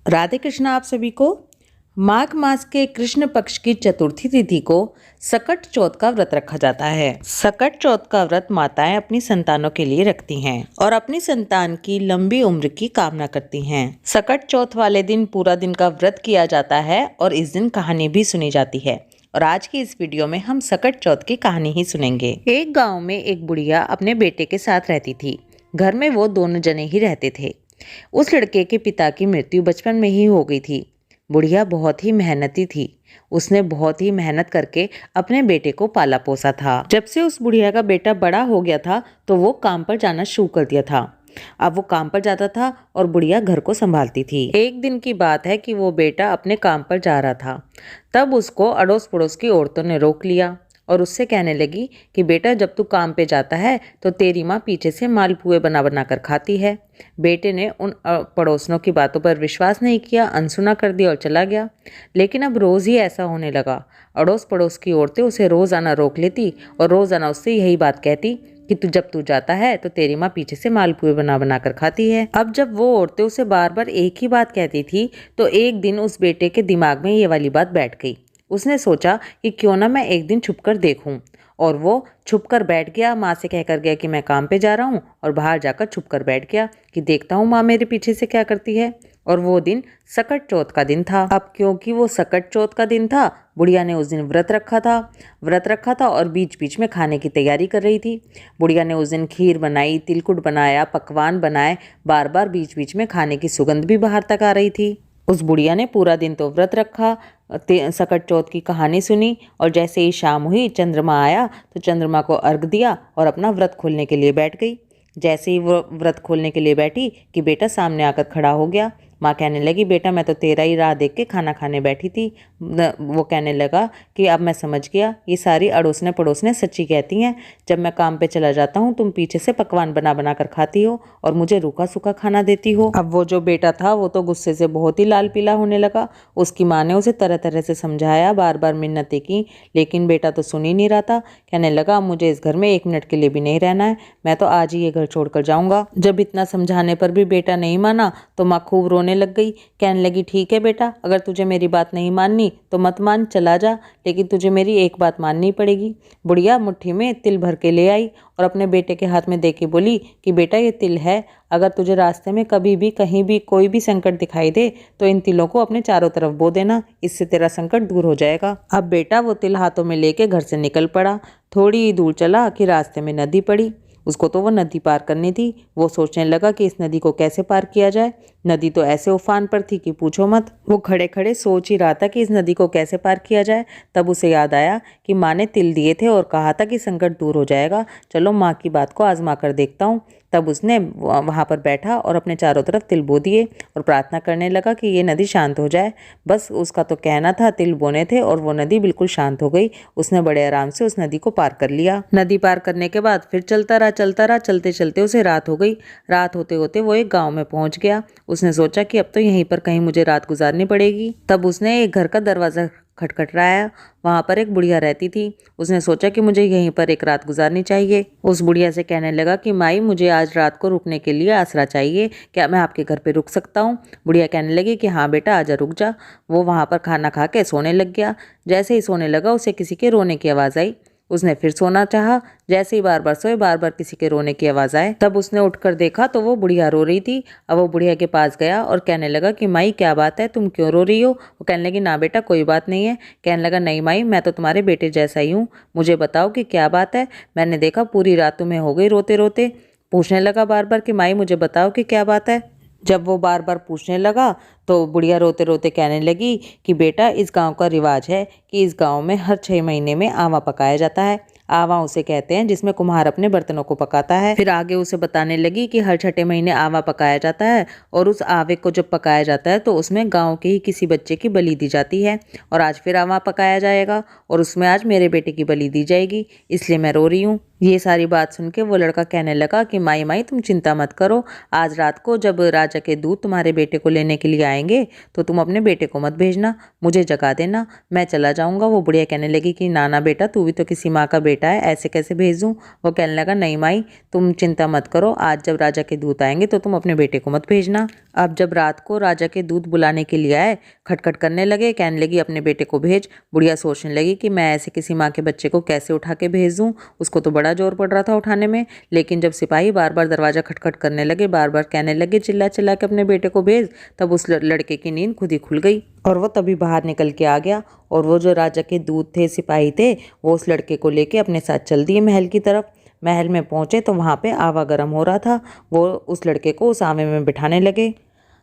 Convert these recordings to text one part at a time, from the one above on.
राधे कृष्ण आप सभी को। माघ मास के कृष्ण पक्ष की चतुर्थी तिथि को सकट चौथ का व्रत रखा जाता है। सकट चौथ का व्रत माताएं अपनी संतानों के लिए रखती हैं और अपनी संतान की लंबी उम्र की कामना करती हैं। सकट चौथ वाले दिन पूरा दिन का व्रत किया जाता है और इस दिन कहानी भी सुनी जाती है। और आज की इस वीडियो में हम सकट चौथ की कहानी ही सुनेंगे। एक गाँव में एक बुढ़िया अपने बेटे के साथ रहती थी। घर में वो दोनों जने ही रहते थे। उस लड़के के पिता की मृत्यु बचपन में ही हो गई थी। बुढ़िया बहुत ही मेहनती थी। उसने बहुत ही मेहनत करके अपने बेटे को पाला पोसा था। जब से उस बुढ़िया का बेटा बड़ा हो गया था तो वो काम पर जाना शुरू कर दिया था। अब वो काम पर जाता था और बुढ़िया घर को संभालती थी। एक दिन की बात है कि वो बेटा अपने काम पर जा रहा था। तब उसको अड़ोस पड़ोस की औरतों ने रोक लिया और उससे कहने लगी कि बेटा, जब तू काम पे जाता है तो तेरी माँ पीछे से मालपुए बना बना कर खाती है। बेटे ने उन पड़ोसनों की बातों पर विश्वास नहीं किया, अनसुना कर दिया और चला गया। लेकिन अब रोज़ ही ऐसा होने लगा। अड़ोस पड़ोस की औरतें उसे रोज़ाना रोक लेती और रोज़ाना उससे यही बात कहती कि जब तू जाता है तो तेरी माँ पीछे से मालपुए बना बना कर खाती है। अब जब वो औरतें उसे बार बार एक ही बात कहती थी तो एक दिन उस बेटे के दिमाग में ये वाली बात बैठ गई। उसने सोचा कि क्यों ना मैं एक दिन छुपकर देखूं, और वो छुपकर बैठ गया। माँ से कहकर गया कि मैं काम पे जा रहा हूँ और बाहर जाकर छुपकर बैठ गया कि देखता हूँ माँ मेरे पीछे से क्या करती है। और वो दिन सकट चौथ का दिन था। अब क्योंकि वो सकट चौथ का दिन था, बुढ़िया ने उस दिन व्रत रखा था और बीच बीच में खाने की तैयारी कर रही थी। बुढ़िया ने उस दिन खीर बनाई, तिलकुट बनाया, पकवान बनाए। बार बार बीच बीच में खाने की सुगंध भी बाहर तक आ रही थी। उस बुढ़िया ने पूरा दिन तो व्रत रखा, सकट चौथ की कहानी सुनी और जैसे ही शाम हुई, चंद्रमा आया तो चंद्रमा को अर्घ दिया और अपना व्रत खोलने के लिए बैठ गई। जैसे ही वो व्रत खोलने के लिए बैठी कि बेटा सामने आकर खड़ा हो गया। माँ कहने लगी, बेटा मैं तो तेरा ही राह देख के खाना खाने बैठी थी। वो कहने लगा कि अब मैं समझ गया, ये सारी अड़ोसने पड़ोसने सच्ची कहती हैं। जब मैं काम पे चला जाता हूँ तुम पीछे से पकवान बना बना कर खाती हो और मुझे रूखा सूखा खाना देती हो। अब वो जो बेटा था वो तो गुस्से से बहुत ही लाल पीला होने लगा। उसकी माँ ने उसे तरह तरह से समझाया, बार बार मिन्नतें की, लेकिन बेटा तो सुन ही नहीं रहा था। कहने लगा, मुझे इस घर में एक मिनट के लिए भी नहीं रहना है, मैं तो आज ही ये घर छोड़कर जाऊंगा। जब इतना समझाने पर भी बेटा नहीं माना तो माँ खूब रोने लग गई। कहने लगी, ठीक है बेटा, अगर तुझे मेरी बात नहीं माननी तो मत मान, चला जा, लेकिन तुझे मेरी एक बात माननी पड़ेगी। बुढ़िया मुट्ठी में तिल भर के ले आई और अपने बेटे के हाथ में दे के बोली कि बेटा ये तिल है, अगर तुझे रास्ते में कभी भी कहीं भी कोई भी संकट दिखाई दे तो इन तिलों को अपने चारों तरफ बो देना, इससे तेरा संकट दूर हो जाएगा। अब बेटा वो तिल हाथों में लेके घर से निकल पड़ा। थोड़ी ही दूर चला कि रास्ते में नदी पड़ी। उसको तो वो नदी पार करनी थी। वो सोचने लगा कि इस नदी को कैसे पार किया जाए। नदी तो ऐसे उफान पर थी कि पूछो मत। वो खड़े खड़े सोच ही रहा था कि इस नदी को कैसे पार किया जाए। तब उसे याद आया कि माँ ने तिल दिए थे और कहा था कि संकट दूर हो जाएगा, चलो माँ की बात को आजमा कर देखता हूँ। तब उसने वहाँ पर बैठा और अपने चारों तरफ तिल बो दिए और प्रार्थना करने लगा कि ये नदी शांत हो जाए। बस उसका तो कहना था, तिल बोने थे और वो नदी बिल्कुल शांत हो गई। उसने बड़े आराम से उस नदी को पार कर लिया। नदी पार करने के बाद फिर चलता रहा। चलते चलते उसे रात हो गई। रात होते होते वो एक गाँव में पहुँच गया। उसने सोचा कि अब तो यहीं पर कहीं मुझे रात गुजारनी पड़ेगी। तब उसने एक घर का दरवाज़ा खटखटाया। वहाँ पर एक बुढ़िया रहती थी। उसने सोचा कि मुझे यहीं पर एक रात गुजारनी चाहिए। उस बुढ़िया से कहने लगा कि माई, मुझे आज रात को रुकने के लिए आसरा चाहिए, क्या मैं आपके घर पे रुक सकता हूँ? बुढ़िया कहने लगी कि हाँ बेटा, आजा, रुक जा। वो वहाँ पर खाना खा के सोने लग गया। जैसे ही सोने लगा उसे किसी के रोने की आवाज़ आई। उसने फिर सोना चाहा। जैसे ही बार बार सोए, बार बार किसी के रोने की आवाज़ आए। तब उसने उठकर देखा तो वो बुढ़िया रो रही थी। अब वो बुढ़िया के पास गया और कहने लगा कि माई क्या बात है, तुम क्यों रो रही हो? वो कहने लगी, ना बेटा कोई बात नहीं है। कहने लगा, नहीं माई, मैं तो तुम्हारे बेटे जैसा ही हूँ, मुझे बताओ कि क्या बात है। मैंने देखा पूरी रात तुम्हें हो गई रोते रोते। पूछने लगा बार बार कि माई मुझे बताओ कि क्या बात है। जब वो बार बार पूछने लगा तो बुढ़िया रोते रोते कहने लगी कि बेटा, इस गांव का रिवाज है कि इस गांव में हर 6 महीने में आवा पकाया जाता है। आवा उसे कहते हैं जिसमें कुम्हार अपने बर्तनों को पकाता है। फिर आगे उसे बताने लगी कि हर 6ठे महीने आवा पकाया जाता है और उस आवे को जब पकाया जाता है तो उसमें गांव के ही किसी बच्चे की बलि दी जाती है। और आज फिर आवा पकाया जाएगा और उसमें आज मेरे बेटे की बलि दी जाएगी, इसलिए मैं रो रही हूँ। ये सारी बात सुन के वो लड़का कहने लगा कि माई माई तुम चिंता मत करो, आज रात को जब राजा के दूत तुम्हारे बेटे को लेने के लिए आएंगे तो तुम अपने बेटे को मत भेजना, मुझे जगा देना, मैं चला जाऊंगा। वो बुढ़िया कहने लगी कि नाना बेटा तू भी तो किसी माँ का बेटा है, ऐसे कैसे भेज दूँ। वो कहने लगा नहीं माई तुम चिंता मत करो, आज जब राजा के दूत आएंगे तो तुम अपने बेटे को मत भेजना। अब जब रात को राजा के दूत बुलाने के लिए आए, खटखट करने लगे, कहने लगी अपने बेटे को भेज। बुढ़िया सोचने लगी कि मैं ऐसे किसी माँ के बच्चे को कैसे उठा के भेज दूँ, उसको तो बड़ा जोर पड़ रहा था उठाने में। लेकिन जब सिपाही बार बार दरवाजा खटखट करने लगे, बार बार कहने लगे चिल्ला चिल्ला के अपने बेटे को भेज, तब उस लड़के की नींद खुद ही खुल गई और वो तभी बाहर निकल के आ गया। और वो जो राजा के दूत थे, सिपाही थे, वो उस लड़के को लेके अपने साथ चल दिए महल की तरफ। महल में पहुंचे तो वहां पे आवा गर्म हो रहा था। वो उस लड़के को उस आवे में बिठाने लगे।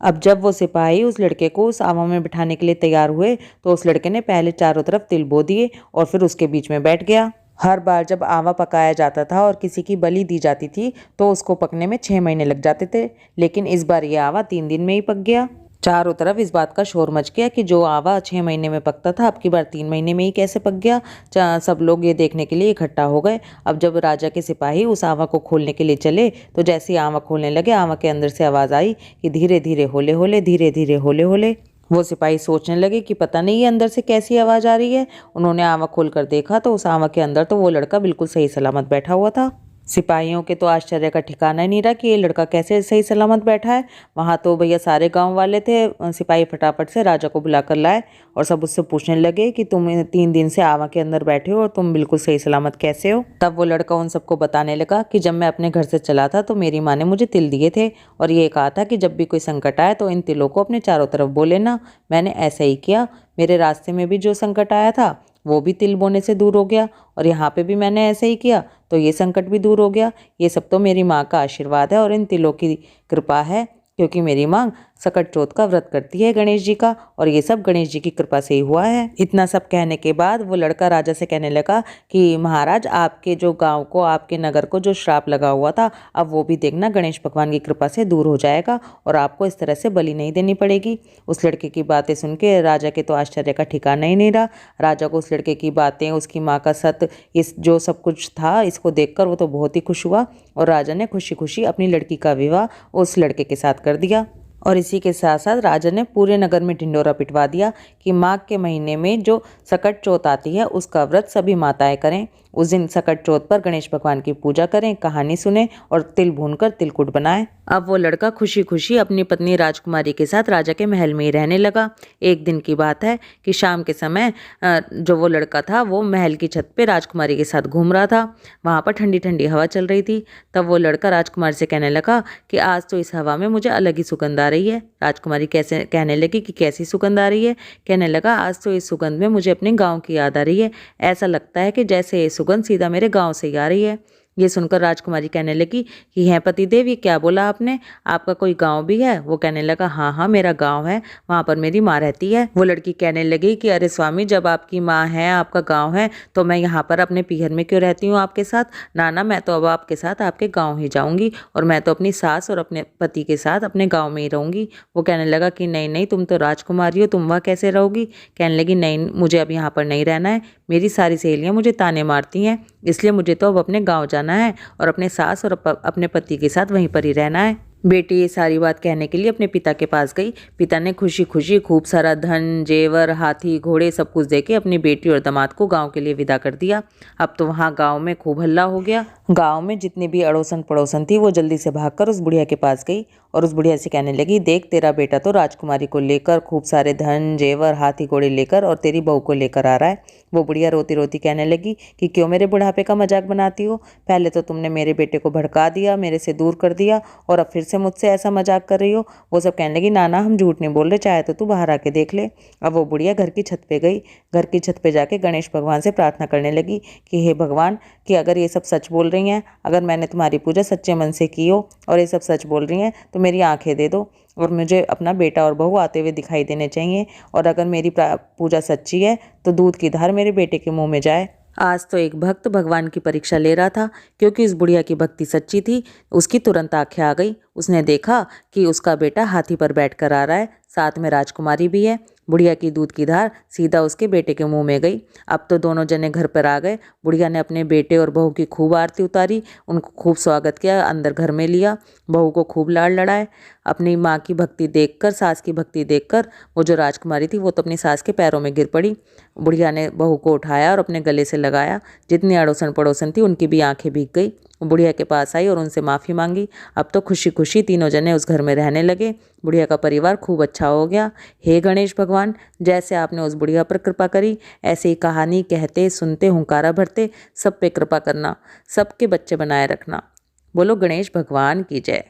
अब जब वो सिपाही उस लड़के को उस आवा में बिठाने के लिए तैयार हुए तो उस लड़के ने पहले चारों तरफ तिल बो दिए और फिर उसके बीच में बैठ गया। हर बार जब आवा पकाया जाता था और किसी की बलि दी जाती थी तो उसको पकने में 6 महीने लग जाते थे, लेकिन इस बार ये आवा 3 दिन में ही पक गया। चारों तरफ इस बात का शोर मच गया कि जो आवा 6 महीने में पकता था अब की बार 3 महीने में ही कैसे पक गया। सब लोग ये देखने के लिए इकट्ठा हो गए। अब जब राजा के सिपाही उस आवा को खोलने के लिए चले तो जैसे ही आवा खोलने लगे, आवा के अंदर से आवाज़ आई कि धीरे धीरे होले होले, धीरे धीरे होले होले। वो सिपाही सोचने लगे कि पता नहीं ये अंदर से कैसी आवाज़ आ रही है। उन्होंने आवा खोल कर देखा तो उस आवा के अंदर तो वो लड़का बिल्कुल सही सलामत बैठा हुआ था। सिपाहियों के तो आश्चर्य का ठिकाना ही नहीं रहा कि ये लड़का कैसे सही सलामत बैठा है। वहाँ तो भैया सारे गांव वाले थे। सिपाही फटाफट से राजा को बुलाकर लाए और सब उससे पूछने लगे कि तुम 3 दिन से आवा के अंदर बैठे हो और तुम बिल्कुल सही सलामत कैसे हो। तब वो लड़का उन सबको बताने लगा कि जब मैं अपने घर से चला था तो मेरी माँ ने मुझे तिल दिए थे और ये कहा था कि जब भी कोई संकट आए तो इन तिलों को अपने चारों तरफ बो लेना। मैंने ऐसा ही किया। मेरे रास्ते में भी जो संकट आया था वो भी तिल बोने से दूर हो गया और यहाँ पे भी मैंने ऐसे ही किया तो ये संकट भी दूर हो गया। ये सब तो मेरी माँ का आशीर्वाद है और इन तिलों की कृपा है, क्योंकि मेरी माँ सकट चौथ का व्रत करती है गणेश जी का, और ये सब गणेश जी की कृपा से ही हुआ है। इतना सब कहने के बाद वो लड़का राजा से कहने लगा कि महाराज आपके जो गांव को, आपके नगर को जो श्राप लगा हुआ था, अब वो भी देखना गणेश भगवान की कृपा से दूर हो जाएगा और आपको इस तरह से बलि नहीं देनी पड़ेगी। उस लड़के की बातें सुन के राजा के तो आश्चर्य का ठिकाना ही नहीं रहा। राजा को उस लड़के की बातें, उसकी माँ का सत, इस जो सब कुछ था, इसको देखकर वो तो बहुत ही खुश हुआ और राजा ने खुशी खुशी अपनी लड़की का विवाह उस लड़के के साथ कर दिया। और इसी के साथ साथ राजा ने पूरे नगर में ढिंडोरा पिटवा दिया कि माघ के महीने में जो सकट चौथ आती है उसका व्रत सभी माताएं करें। उस दिन सकट चौथ पर गणेश भगवान की पूजा करें, कहानी सुने और तिल भूनकर तिलकुट बनाएं। अब वो लड़का खुशी खुशी अपनी पत्नी राजकुमारी के साथ राजा के महल में ही रहने लगा। एक दिन की बात है कि शाम के समय जो वो लड़का था वो महल की छत पे राजकुमारी के साथ घूम रहा था। वहाँ पर ठंडी ठंडी हवा चल रही थी। तब वो लड़का राजकुमारी से कहने लगा कि आज तो इस हवा में मुझे अलग ही सुगंध आ रही है। राजकुमारी कैसे कहने लगी कि कैसी सुगंध आ रही है। कहने लगा आज तो इस सुगंध में मुझे अपने गाँव की याद आ रही है। ऐसा लगता है कि जैसे ये सुगंध सीधा मेरे गाँव से ही आ रही है। ये सुनकर राजकुमारी कहने लगी कि हैं पतिदेव, ये क्या बोला आपने, आपका कोई गांव भी है। वो कहने लगा हाँ हाँ मेरा गांव है, वहाँ पर मेरी माँ रहती है। वो लड़की कहने लगी कि अरे स्वामी, जब आपकी माँ है, आपका गांव है, तो मैं यहाँ पर अपने पीहर में क्यों रहती हूँ आपके साथ। ना मैं तो अब आपके साथ आपके गाँव ही जाऊँगी और मैं तो अपनी सास और अपने पति के साथ अपने गाँव में ही रहूँगी। वो कहने लगा कि नहीं नहीं, तुम तो राजकुमारी हो, तुम वहाँ कैसे रहोगी। कहने लगी नहीं, मुझे अब यहाँ पर नहीं रहना है। मेरी सारी सहेलियाँ मुझे ताने मारती हैं, इसलिए मुझे तो अब अपने गाँव जाना है और अपने सास और अपने पति के साथ वहीं पर ही रहना है। बेटी ये सारी बात कहने के लिए अपने पिता के पास गई। पिता ने खुशी खुशी खूब सारा धन, जेवर, हाथी, घोड़े सब कुछ देके अपनी बेटी और दामाद को गांव के लिए विदा कर दिया। अब तो वहाँ गांव में खूब हल्ला हो गया। गांव में जितनी भी अड़ोसन पड़ोसन थी वो जल्दी से भागकर उस बुढ़िया के पास गई और उस बुढ़िया से कहने लगी, देख तेरा बेटा तो राजकुमारी को लेकर खूब सारे धन, जेवर, हाथी घोड़े लेकर और तेरी बहू को लेकर आ रहा है। वो बुढ़िया रोती रोती कहने लगी कि क्यों मेरे बुढ़ापे का मजाक बनाती हो। पहले तो तुमने मेरे बेटे को भड़का दिया, मेरे से दूर कर दिया, और अब फिर से मुझसे ऐसा मजाक कर रही हो। वो सब कहने लगी ना हम झूठ नहीं बोल रहे, चाहे तो तू बाहर आके देख ले। अब वो बुढ़िया घर की छत पे गई। घर की छत पे जाके गणेश भगवान से प्रार्थना करने लगी कि हे भगवान, कि अगर ये सब सच बोल रही हैं, अगर मैंने तुम्हारी पूजा सच्चे मन से की हो और ये सब सच बोल रही हैं, तो मेरी आंखें दे दो और मुझे अपना बेटा और बहू आते हुए दिखाई देने चाहिए। और अगर मेरी पूजा सच्ची है तो दूध की धार मेरे बेटे के मुंह में जाए। आज तो एक भक्त भगवान की परीक्षा ले रहा था, क्योंकि इस बुढ़िया की भक्ति सच्ची थी। उसकी तुरंत आंखें आ गई। उसने देखा कि उसका बेटा हाथी पर बैठकर आ रहा है, साथ में राजकुमारी भी है। बुढ़िया की दूध की धार सीधा उसके बेटे के मुंह में गई। अब तो दोनों जने घर पर आ गए। बुढ़िया ने अपने बेटे और बहू की खूब आरती उतारी, उनको खूब स्वागत किया, अंदर घर में लिया, बहू को खूब लाड़ लड़ाए। अपनी माँ की भक्ति देखकर, सास की भक्ति देखकर वो जो राजकुमारी थी वो तो अपनी सास के पैरों में गिर पड़ी। बुढ़िया ने बहू को उठाया और अपने गले से लगाया। जितनी अड़ोसन पड़ोसन थी उनकी भी आंखें भीग गई। वो बुढ़िया के पास आई और उनसे माफ़ी मांगी। अब तो खुशी खुशी तीनों जने उस घर में रहने लगे। बुढ़िया का परिवार खूब अच्छा हो गया। हे गणेश भगवान, जैसे आपने उस बुढ़िया पर कृपा करी, ऐसे ही कहानी कहते सुनते हुंकारा भरते सब पे कृपा करना, सबके बच्चे बनाए रखना। बोलो गणेश भगवान की जय।